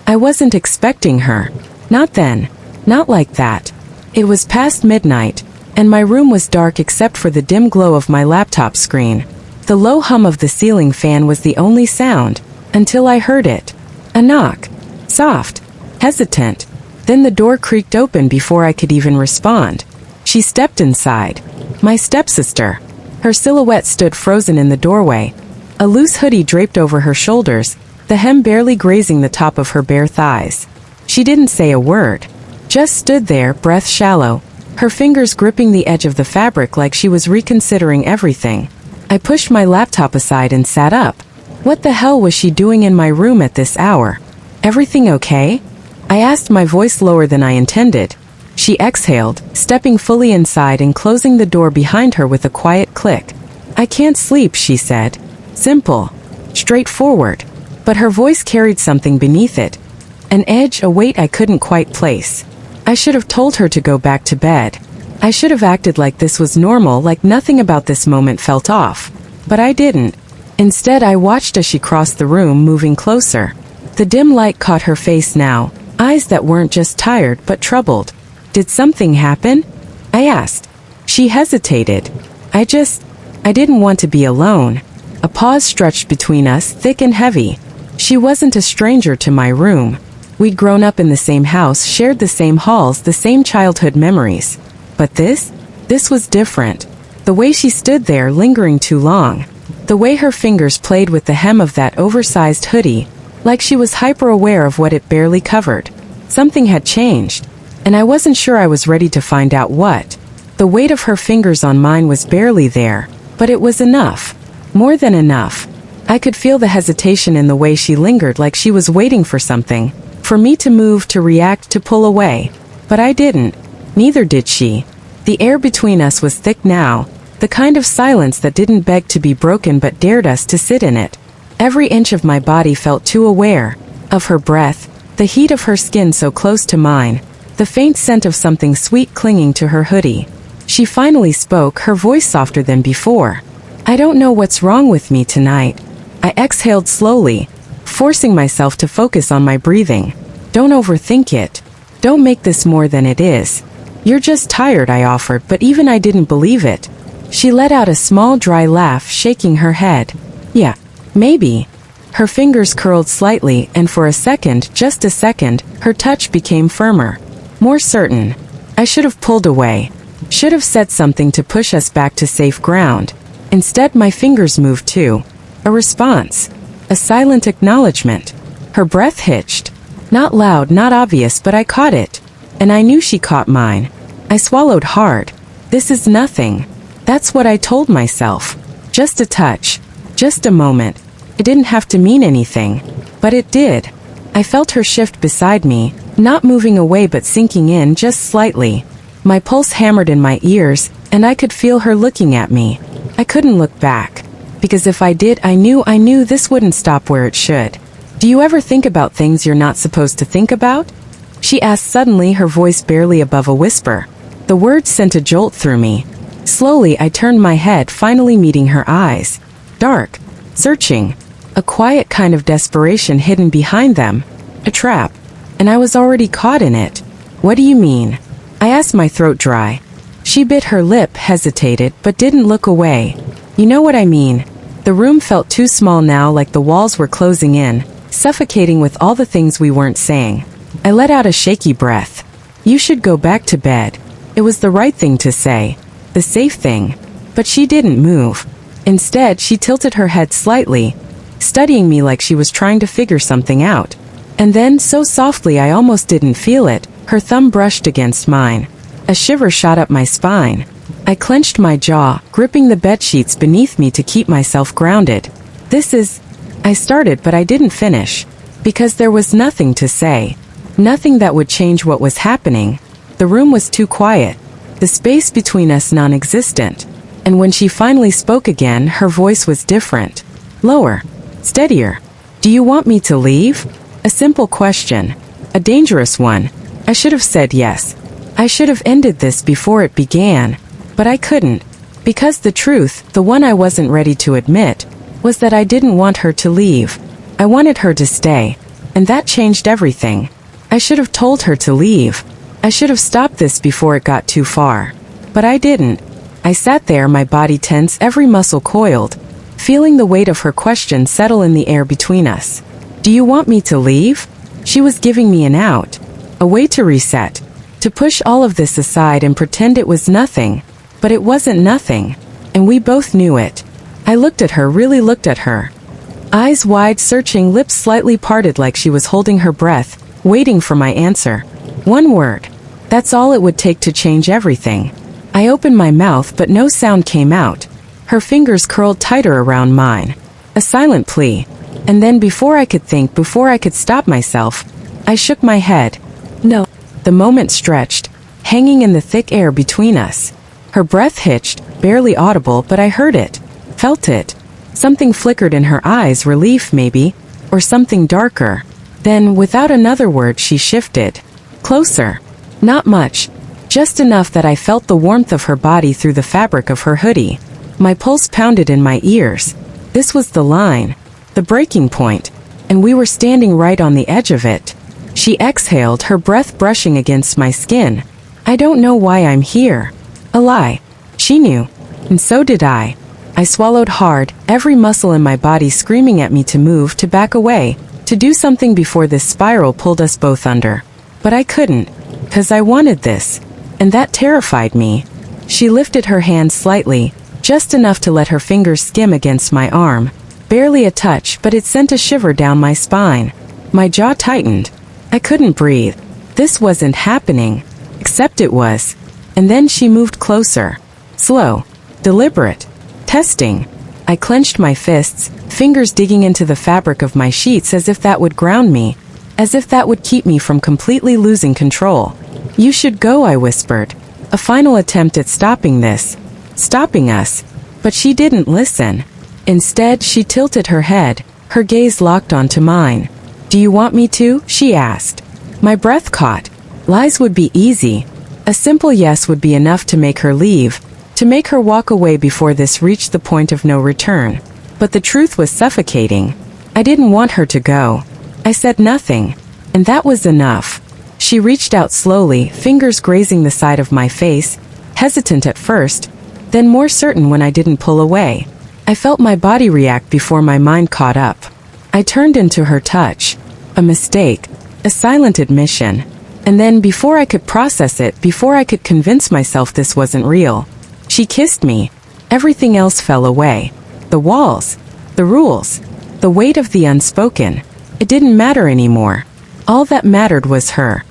I wasn't expecting her. Not then. Not like that. It was past midnight, and my room was dark except for the dim glow of my laptop screen. The low hum of the ceiling fan was the only sound, until I heard it. A knock. Soft. Hesitant. Then the door creaked open before I could even respond. She stepped inside. My stepsister. Her silhouette stood frozen in the doorway. A loose hoodie draped over her shoulders, the hem barely grazing the top of her bare thighs. She didn't say a word. Just stood there, breath shallow, her fingers gripping the edge of the fabric like she was reconsidering everything. I pushed my laptop aside and sat up. What the hell was she doing in my room at this hour? Everything okay? I asked, my voice lower than I intended. She exhaled, stepping fully inside and closing the door behind her with a quiet click. I can't sleep, she said. Simple. Straightforward. But her voice carried something beneath it. An edge, a weight I couldn't quite place. I should have told her to go back to bed. I should have acted like this was normal, like nothing about this moment felt off. But I didn't. Instead, I watched as she crossed the room, moving closer. The dim light caught her face now, eyes that weren't just tired but troubled. Did something happen? I asked. She hesitated. I didn't want to be alone. A pause stretched between us, thick and heavy. She wasn't a stranger to my room. We'd grown up in the same house, shared the same halls, the same childhood memories. But this was different. The way she stood there, lingering too long. The way her fingers played with the hem of that oversized hoodie, like she was hyper-aware of what it barely covered. Something had changed, and I wasn't sure I was ready to find out what. The weight of her fingers on mine was barely there, but it was enough. More than enough. I could feel the hesitation in the way she lingered, like she was waiting for something. For me to move, to react, to pull away. But I didn't. Neither did she. The air between us was thick now, the kind of silence that didn't beg to be broken but dared us to sit in it. Every inch of my body felt too aware. Of her breath, the heat of her skin so close to mine, the faint scent of something sweet clinging to her hoodie. She finally spoke, her voice softer than before. I don't know what's wrong with me tonight. I exhaled slowly, forcing myself to focus on my breathing. Don't overthink it. Don't make this more than it is. You're just tired, I offered, but even I didn't believe it. She let out a small dry laugh, shaking her head. Yeah, maybe. Her fingers curled slightly, and for a second, just a second, her touch became firmer. More certain. I should have pulled away. Should have said something to push us back to safe ground. Instead, my fingers moved too. A response. A silent acknowledgement. Her breath hitched. Not loud, not obvious, but I caught it. And I knew she caught mine. I swallowed hard. This is nothing. That's what I told myself. Just a touch. Just a moment. It didn't have to mean anything. But it did. I felt her shift beside me, not moving away but sinking in just slightly. My pulse hammered in my ears, and I could feel her looking at me. I couldn't look back. Because if I did, I knew this wouldn't stop where it should. Do you ever think about things you're not supposed to think about? She asked suddenly, her voice barely above a whisper. The words sent a jolt through me. Slowly, I turned my head, finally meeting her eyes. Dark. Searching. A quiet kind of desperation hidden behind them. A trap. And I was already caught in it. What do you mean? I asked, my throat dry. She bit her lip, hesitated, but didn't look away. You know what I mean. The room felt too small now, like the walls were closing in, suffocating with all the things we weren't saying. I let out a shaky breath. You should go back to bed. It was the right thing to say. The safe thing. But she didn't move. Instead, she tilted her head slightly, studying me like she was trying to figure something out. And then, so softly I almost didn't feel it, her thumb brushed against mine. A shiver shot up my spine. I clenched my jaw, gripping the bedsheets beneath me to keep myself grounded. I started, but I didn't finish. Because there was nothing to say. Nothing that would change what was happening. The room was too quiet. The space between us non-existent. And when she finally spoke again, her voice was different. Lower. Steadier. Do you want me to leave? A simple question. A dangerous one. I should have said yes. I should have ended this before it began. But I couldn't. Because the truth, the one I wasn't ready to admit, was that I didn't want her to leave. I wanted her to stay. And that changed everything. I should have told her to leave. I should have stopped this before it got too far. But I didn't. I sat there, my body tense, every muscle coiled, feeling the weight of her question settle in the air between us. Do you want me to leave? She was giving me an out. A way to reset. To push all of this aside and pretend it was nothing. But it wasn't nothing. And we both knew it. I looked at her, really looked at her. Eyes wide, searching, lips slightly parted like she was holding her breath, waiting for my answer. One word. That's all it would take to change everything. I opened my mouth but no sound came out. Her fingers curled tighter around mine. A silent plea. And then before I could think, before I could stop myself, I shook my head. No. The moment stretched, hanging in the thick air between us. Her breath hitched, barely audible, but I heard it. Felt it. Something flickered in her eyes, relief maybe, or something darker. Then, without another word, she shifted. Closer. Not much. Just enough that I felt the warmth of her body through the fabric of her hoodie. My pulse pounded in my ears. This was the line. The breaking point. And we were standing right on the edge of it. She exhaled, her breath brushing against my skin. I don't know why I'm here. A lie. She knew. And so did I. I swallowed hard, every muscle in my body screaming at me to move, to back away, to do something before this spiral pulled us both under. But I couldn't. 'Cause I wanted this. And that terrified me. She lifted her hand slightly, just enough to let her fingers skim against my arm. Barely a touch, but it sent a shiver down my spine. My jaw tightened. I couldn't breathe. This wasn't happening. Except it was. And then she moved closer. Slow. Deliberate. Testing. I clenched my fists, fingers digging into the fabric of my sheets as if that would ground me. As if that would keep me from completely losing control. You should go, I whispered. A final attempt at stopping this. Stopping us. But she didn't listen. Instead, she tilted her head, her gaze locked onto mine. Do you want me to? She asked. My breath caught. Lies would be easy. A simple yes would be enough to make her leave, to make her walk away before this reached the point of no return. But the truth was suffocating. I didn't want her to go. I said nothing. And that was enough. She reached out slowly, fingers grazing the side of my face, hesitant at first, then more certain when I didn't pull away. I felt my body react before my mind caught up. I turned into her touch. A mistake. A silent admission. And then before I could process it, before I could convince myself this wasn't real, she kissed me. Everything else fell away. The walls. The rules. The weight of the unspoken. It didn't matter anymore. All that mattered was her.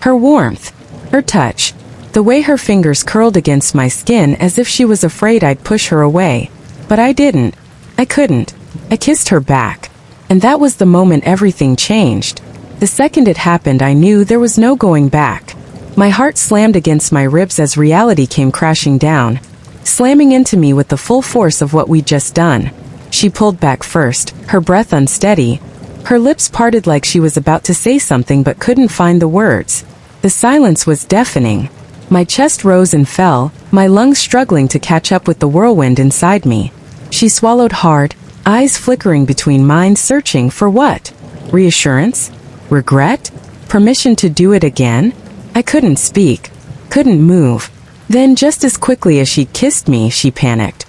Her warmth. Her touch. The way her fingers curled against my skin as if she was afraid I'd push her away. But I didn't. I couldn't. I kissed her back. And that was the moment everything changed. The second it happened, I knew there was no going back. My heart slammed against my ribs as reality came crashing down, slamming into me with the full force of what we'd just done. She pulled back first, her breath unsteady. Her lips parted like she was about to say something but couldn't find the words. The silence was deafening. My chest rose and fell, my lungs struggling to catch up with the whirlwind inside me. She swallowed hard, eyes flickering between mine, searching for what? Reassurance? Regret? Permission to do it again? I couldn't speak. Couldn't move. Then just as quickly as she kissed me, she panicked.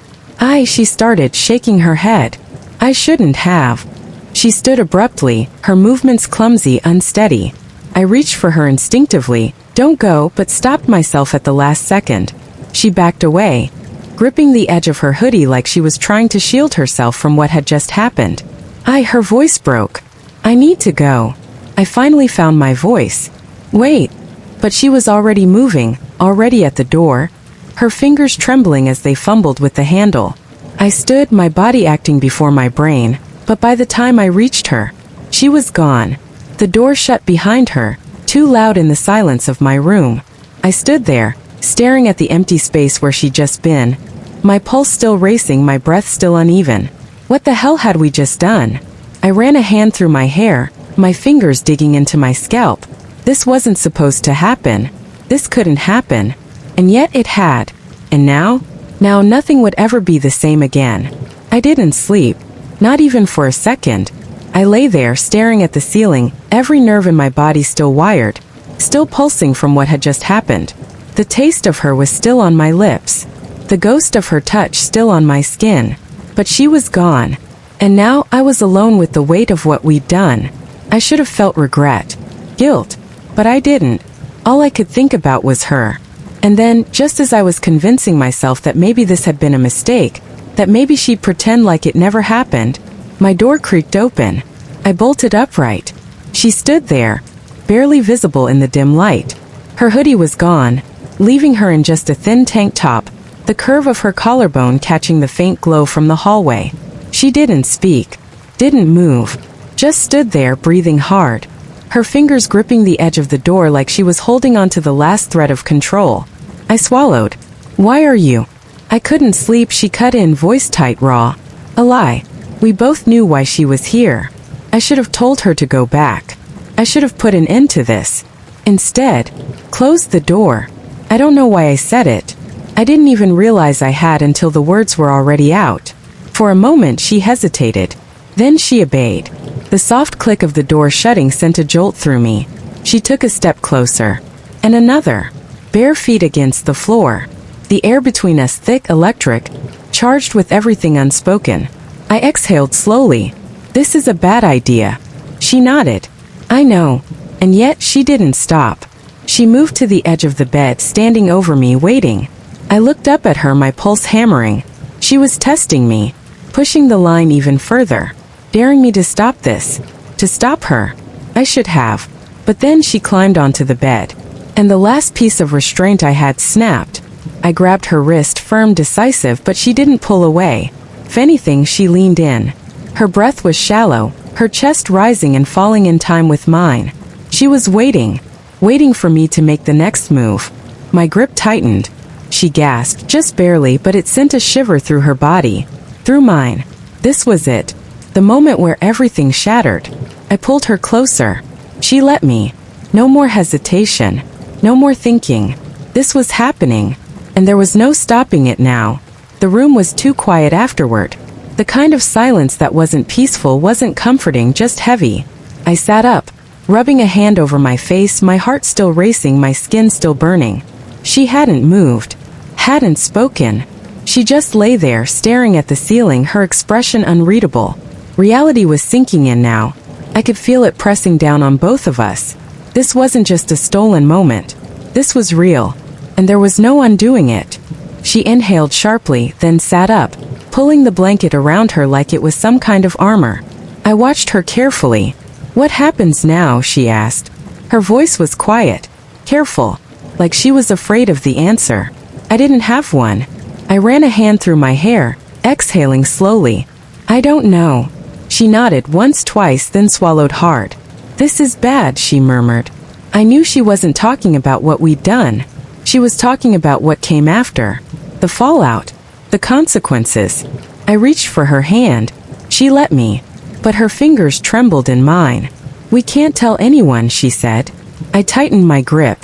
She started, shaking her head. I shouldn't have. She stood abruptly, her movements clumsy, unsteady. I reached for her instinctively, don't go, but stopped myself at the last second. She backed away, gripping the edge of her hoodie like she was trying to shield herself from what had just happened. Her voice broke. I need to go. I finally found my voice. Wait. But she was already moving, already at the door, her fingers trembling as they fumbled with the handle. I stood, my body acting before my brain, but by the time I reached her, she was gone. The door shut behind her, too loud in the silence of my room. I stood there, staring at the empty space where she'd just been, my pulse still racing, my breath still uneven. What the hell had we just done? I ran a hand through my hair, my fingers digging into my scalp. This wasn't supposed to happen. This couldn't happen. And yet it had. And now? Now nothing would ever be the same again. I didn't sleep. Not even for a second. I lay there staring at the ceiling, every nerve in my body still wired, still pulsing from what had just happened. The taste of her was still on my lips, the ghost of her touch still on my skin, but she was gone. And now I was alone with the weight of what we'd done. I should have felt regret, guilt, but I didn't. All I could think about was her. And then, just as I was convincing myself that maybe this had been a mistake, that maybe she'd pretend like it never happened, my door creaked open. I bolted upright. She stood there, barely visible in the dim light. Her hoodie was gone, leaving her in just a thin tank top, the curve of her collarbone catching the faint glow from the hallway. She didn't speak, didn't move, just stood there breathing hard, her fingers gripping the edge of the door like she was holding onto the last thread of control. I swallowed. "Why are you?" I couldn't sleep, she cut in, voice tight, raw. A lie. We both knew why she was here. I should have told her to go back. I should have put an end to this. Instead, closed the door. I don't know why I said it. I didn't even realize I had until the words were already out. For a moment she hesitated. Then she obeyed. The soft click of the door shutting sent a jolt through me. She took a step closer. And another. Bare feet against the floor. The air between us thick, electric, charged with everything unspoken. I exhaled slowly. "This is a bad idea." She nodded. "I know." And yet she didn't stop. She moved to the edge of the bed, standing over me, waiting. I looked up at her, my pulse hammering. She was testing me, pushing the line even further, daring me to stop this, to stop her. I should have. But then she climbed onto the bed, and the last piece of restraint I had snapped. I grabbed her wrist, firm, decisive, but she didn't pull away. If anything, she leaned in. Her breath was shallow, her chest rising and falling in time with mine. She was waiting, waiting for me to make the next move. My grip tightened. She gasped, just barely, but it sent a shiver through her body, through mine. This was it, the moment where everything shattered. I pulled her closer. She let me. No more hesitation, no more thinking. This was happening, and there was no stopping it now. The room was too quiet afterward. The kind of silence that wasn't peaceful, wasn't comforting, just heavy. I sat up, rubbing a hand over my face, my heart still racing, my skin still burning. She hadn't moved, hadn't spoken. She just lay there, staring at the ceiling, her expression unreadable. Reality was sinking in now. I could feel it pressing down on both of us. This wasn't just a stolen moment. This was real, and there was no undoing it. She inhaled sharply, then sat up, pulling the blanket around her like it was some kind of armor. I watched her carefully. "What happens now?" she asked. Her voice was quiet, careful, like she was afraid of the answer. I didn't have one. I ran a hand through my hair, exhaling slowly. "I don't know." She nodded once, twice, then swallowed hard. "This is bad," she murmured. I knew she wasn't talking about what we'd done. She was talking about what came after. The fallout. The consequences. I reached for her hand. She let me. But her fingers trembled in mine. "We can't tell anyone," she said. I tightened my grip.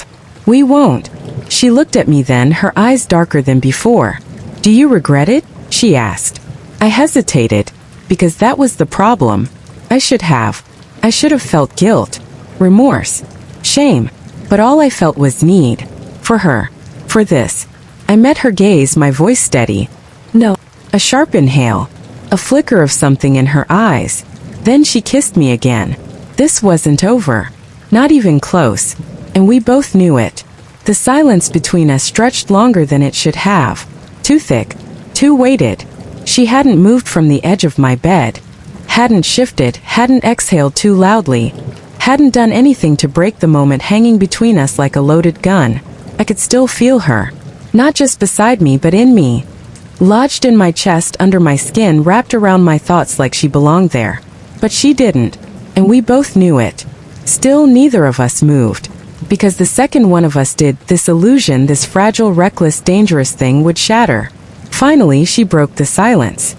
"We won't." She looked at me then, her eyes darker than before. "Do you regret it?" she asked. I hesitated, because that was the problem. I should have. I should have felt guilt, remorse, shame. But all I felt was need. For her. For this. I met her gaze, my voice steady. "No." A sharp inhale. A flicker of something in her eyes. Then she kissed me again. This wasn't over. Not even close. And we both knew it. The silence between us stretched longer than it should have. Too thick. Too weighted. She hadn't moved from the edge of my bed. Hadn't shifted, hadn't exhaled too loudly. Hadn't done anything to break the moment hanging between us like a loaded gun. I could still feel her. Not just beside me, but in me. Lodged in my chest, under my skin, wrapped around my thoughts like she belonged there. But she didn't. And we both knew it. Still, neither of us moved. Because the second one of us did, this illusion, this fragile, reckless, dangerous thing would shatter. Finally, she broke the silence.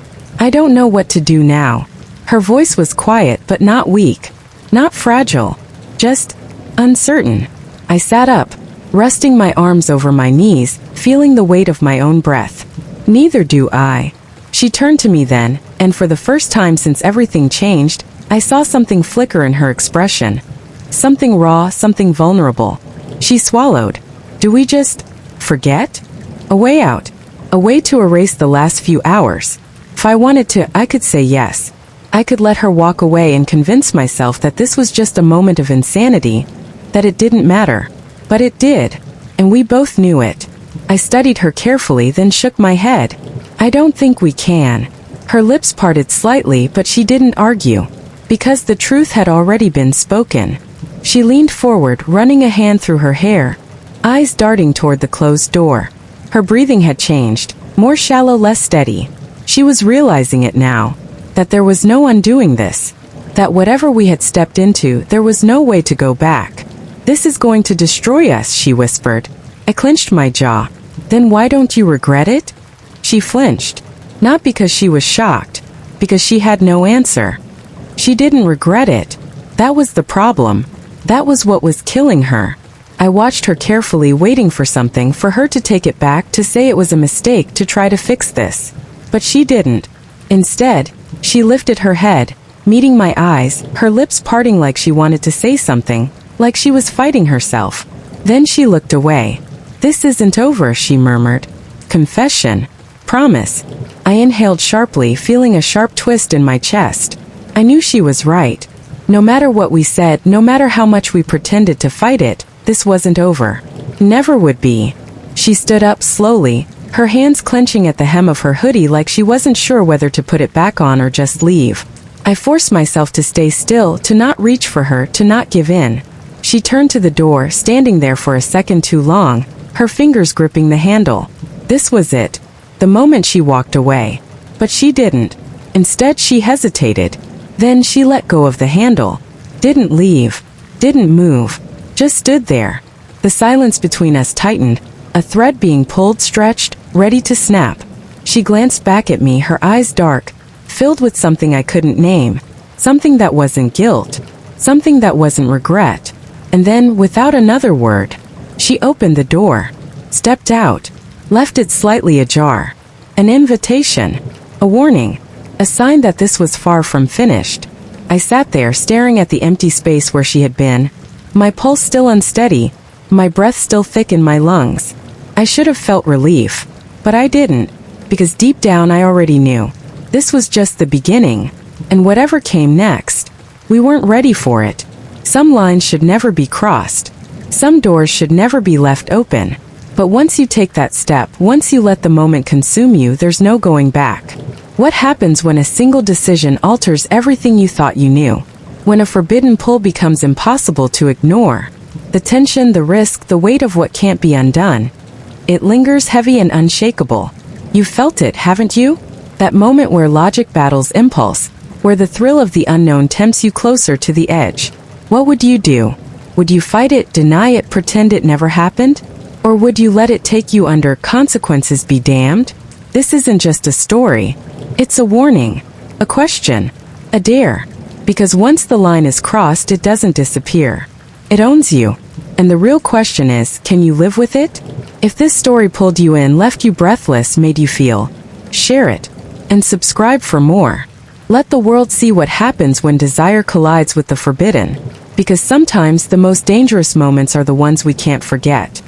"I don't know what to do now." Her voice was quiet, but not weak. Not fragile. Just uncertain. I sat up, resting my arms over my knees, feeling the weight of my own breath. "Neither do I." She turned to me then, and for the first time since everything changed, I saw something flicker in her expression. Something raw, something vulnerable. She swallowed. Do we just forget? A way out. A way to erase the last few hours. If I wanted to, I could say yes. I could let her walk away and convince myself that this was just a moment of insanity, that it didn't matter. But it did. And we both knew it. I studied her carefully, then shook my head. I don't think we can. Her lips parted slightly, but she didn't argue. Because the truth had already been spoken. She leaned forward, running a hand through her hair, eyes darting toward the closed door. Her breathing had changed, more shallow, less steady. She was realizing it now, that there was no undoing this, that whatever we had stepped into, there was no way to go back. This is going to destroy us, she whispered. I clenched my jaw. Then why don't you regret it? She flinched, not because she was shocked, because she had no answer. She didn't regret it. That was the problem. That was what was killing her. I watched her carefully, waiting for something, for her to take it back, to say it was a mistake, to try to fix this. But she didn't. Instead, she lifted her head, meeting my eyes, her lips parting like she wanted to say something, like she was fighting herself. Then she looked away. This isn't over, she murmured. Confession. Promise. I inhaled sharply, feeling a sharp twist in my chest. I knew she was right. No matter what we said, no matter how much we pretended to fight it, this wasn't over. Never would be. She stood up slowly, her hands clenching at the hem of her hoodie like she wasn't sure whether to put it back on or just leave. I forced myself to stay still, to not reach for her, to not give in. She turned to the door, standing there for a second too long, her fingers gripping the handle. This was it. The moment she walked away. But she didn't. Instead, she hesitated. Then she let go of the handle. Didn't leave. Didn't move. Just stood there. The silence between us tightened, a thread being pulled, stretched, ready to snap. She glanced back at me, her eyes dark, filled with something I couldn't name. Something that wasn't guilt. Something that wasn't regret. And then, without another word, she opened the door, stepped out, left it slightly ajar. An invitation. A warning. A sign that this was far from finished. I sat there, staring at the empty space where she had been, my pulse still unsteady, my breath still thick in my lungs. I should have felt relief, but I didn't, because deep down I already knew. This was just the beginning, and whatever came next, we weren't ready for it. Some lines should never be crossed. Some doors should never be left open. But once you take that step, once you let the moment consume you, there's no going back. What happens when a single decision alters everything you thought you knew? When a forbidden pull becomes impossible to ignore? The tension, the risk, the weight of what can't be undone. It lingers heavy and unshakable. You've felt it, haven't you? That moment where logic battles impulse, where the thrill of the unknown tempts you closer to the edge. What would you do? Would you fight it, deny it, pretend it never happened? Or would you let it take you under? Consequences be damned? This isn't just a story. It's a warning. A question. A dare. Because once the line is crossed, it doesn't disappear. It owns you. And the real question is, can you live with it? If this story pulled you in, left you breathless, made you feel, share it. And subscribe for more. Let the world see what happens when desire collides with the forbidden. Because sometimes the most dangerous moments are the ones we can't forget.